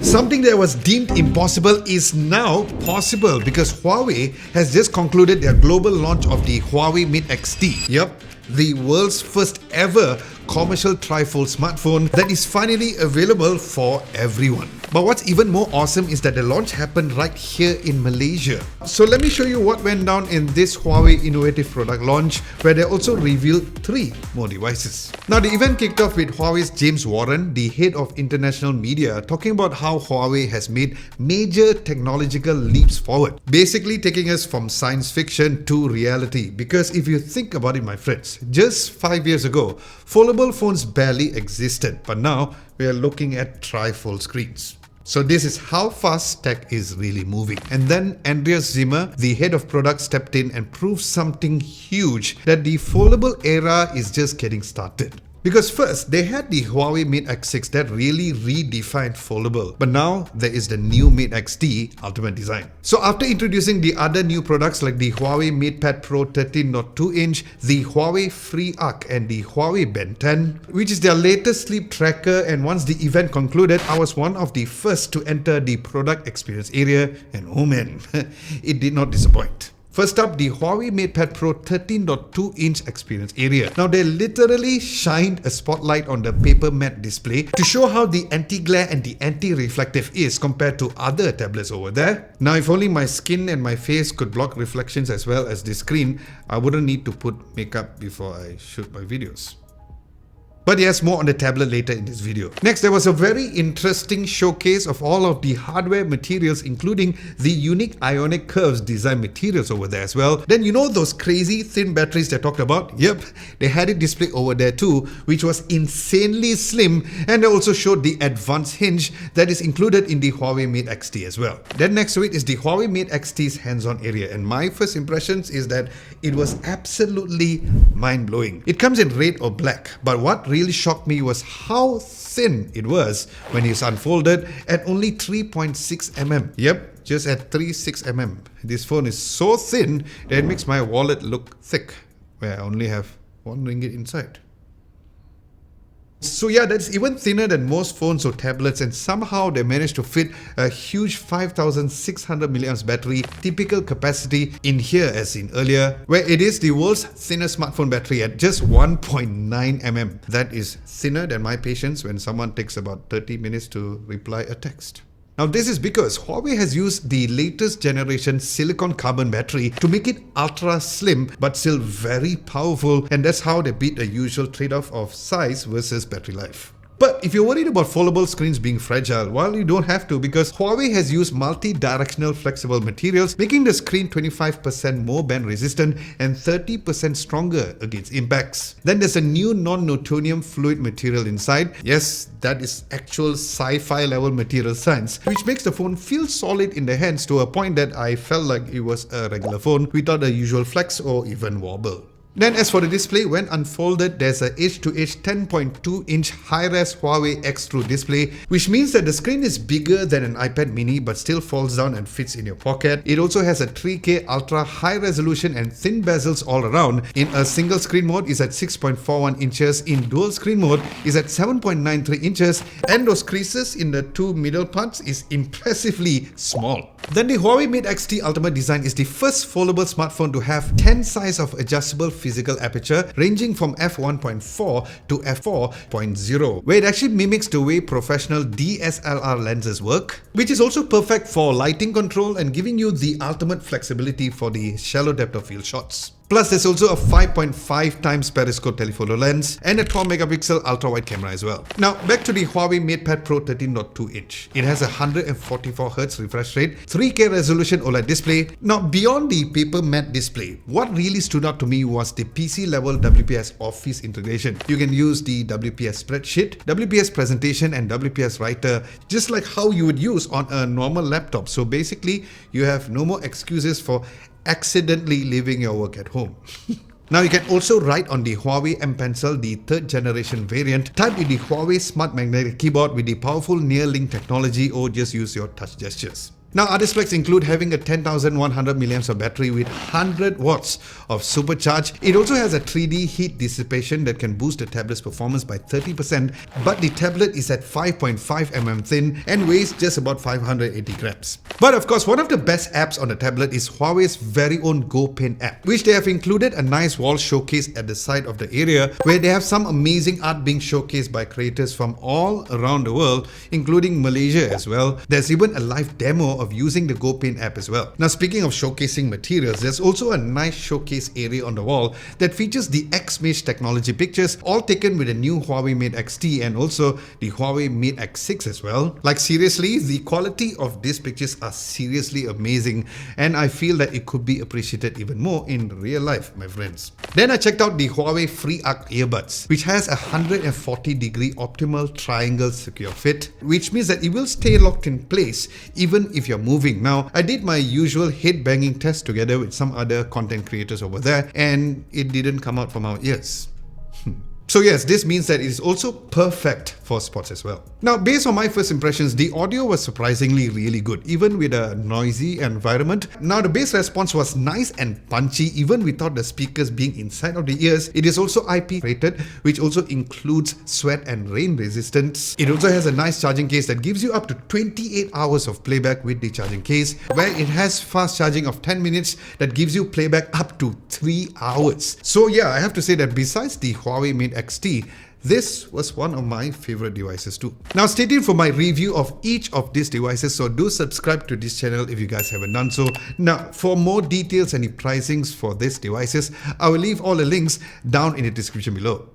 Something that was deemed impossible is now possible because Huawei has just concluded their global launch of the Huawei Mate XT. Yep, the world's first ever commercial trifold smartphone that is finally available for everyone. But what's even more awesome is that the launch happened right here in Malaysia. So let me show you what went down in this Huawei innovative product launch, where they also revealed 3 more devices. Now the event kicked off with Huawei's James Warren, the head of international media, talking about how Huawei has made major technological leaps forward, basically taking us from science fiction to reality. Because if you think about it, my friends, just 5 years ago, foldable phones barely existed, but now we are looking at trifold screens. So this is how fast tech is really moving. And then Andreas Zimmer, the head of product, stepped in and proved something huge, that the foldable era is just getting started. Because first, they had the Huawei Mate X6 that really redefined foldable. But now, there is the new Mate XT Ultimate Design. So after introducing the other new products like the Huawei MatePad Pro 13.2-inch, the Huawei FreeArc and the Huawei Band 10, which is their latest sleep tracker, and once the event concluded, I was one of the first to enter the product experience area, and oh man, it did not disappoint. First up, the Huawei MatePad Pro 13.2-inch experience area. Now they literally shined a spotlight on the paper matte display to show how the anti-glare and the anti-reflective is compared to other tablets over there. Now if only my skin and my face could block reflections as well as the screen, I wouldn't need to put makeup before I shoot my videos. But yes, more on the tablet later in this video. Next, there was a very interesting showcase of all of the hardware materials, including the unique ionic curves design materials over there as well. Then you know those crazy thin batteries they talked about? Yep, they had it displayed over there too, which was insanely slim, and they also showed the advanced hinge that is included in the Huawei Mate XT as well. Then next to it is the Huawei Mate XT's hands-on area, and my first impressions is that it was absolutely mind-blowing. It comes in red or black, but what really shocked me was how thin it was when it's unfolded at only 3.6 mm. Yep, just at 3.6 mm. This phone is so thin that it makes my wallet look thick, where I only have 1 ringgit inside. So yeah, that's even thinner than most phones or tablets, and somehow they managed to fit a huge 5600 mAh battery, typical capacity in here as in earlier, where it is the world's thinnest smartphone battery at just 1.9 mm. That is thinner than my patience when someone takes about 30 minutes to reply a text. Now this is because Huawei has used the latest generation silicon carbon battery to make it ultra slim but still very powerful, and that's how they beat the usual trade-off of size versus battery life. But if you're worried about foldable screens being fragile, well, you don't have to, because Huawei has used multi-directional flexible materials, making the screen 25% more bend resistant and 30% stronger against impacts. Then there's a new non-newtonium fluid material inside. Yes, that is actual sci-fi level material science, which makes the phone feel solid in the hands to a point that I felt like it was a regular phone without the usual flex or even wobble. Then as for the display, when unfolded, there's a edge-to-edge 10.2-inch high-res Huawei X-True display, which means that the screen is bigger than an iPad mini but still falls down and fits in your pocket. It also has a 3K ultra high resolution and thin bezels all around. In a single screen mode is at 6.41 inches, in dual screen mode is at 7.93 inches, and those creases in the 2 middle parts is impressively small. Then the Huawei Mate XT Ultimate Design is the first foldable smartphone to have 10 size of adjustable physical aperture ranging from f1.4 to f4.0, where it actually mimics the way professional DSLR lenses work, which is also perfect for lighting control and giving you the ultimate flexibility for the shallow depth of field shots. Plus, there's also a 5.5 times periscope telephoto lens and a 12 megapixel ultra-wide camera as well. Now, back to the Huawei MatePad Pro 13.2-inch. It has a 144Hz refresh rate, 3K resolution OLED display. Now, beyond the paper matte display, what really stood out to me was the PC-level WPS Office integration. You can use the WPS spreadsheet, WPS presentation, and WPS writer just like how you would use on a normal laptop. So basically, you have no more excuses for accidentally leaving your work at home. Now you can also write on the Huawei M Pencil, the 3rd generation variant, type with the Huawei Smart Magnetic Keyboard with the powerful Neuralink technology, or just use your touch gestures. Now, other specs include having a 10,100 milliamps of battery with 100 watts of supercharge. It also has a 3D heat dissipation that can boost the tablet's performance by 30%, but the tablet is at 5.5 mm thin and weighs just about 580 grams. But of course, one of the best apps on the tablet is Huawei's very own GoPen app, which they have included a nice wall showcase at the side of the area where they have some amazing art being showcased by creators from all around the world, including Malaysia as well. There's even a live demo of using the GoPen app as well. Now, speaking of showcasing materials, there's also a nice showcase area on the wall that features the X-Mesh technology pictures, all taken with the new Huawei Mate X-T and also the Huawei Mate X6 as well. Like seriously, the quality of these pictures are seriously amazing, and I feel that it could be appreciated even more in real life, my friends. Then I checked out the Huawei FreeArc earbuds, which has a 140-degree optimal triangle secure fit, which means that it will stay locked in place even if you're moving. Now, I did my usual head banging test together with some other content creators over there, and it didn't come out from our ears. So yes, this means that it is also perfect for sports as well. Now, based on my first impressions, the audio was surprisingly really good, even with a noisy environment. Now, the bass response was nice and punchy, even without the speakers being inside of the ears. It is also IP rated, which also includes sweat and rain resistance. It also has a nice charging case that gives you up to 28 hours of playback with the charging case, where it has fast charging of 10 minutes that gives you playback up to 3 hours. So yeah, I have to say that besides the Huawei Mate X-T, this was one of my favorite devices too. Now, stay tuned for my review of each of these devices, so do subscribe to this channel if you guys haven't done so. Now, for more details and the pricings for these devices, I will leave all the links down in the description below.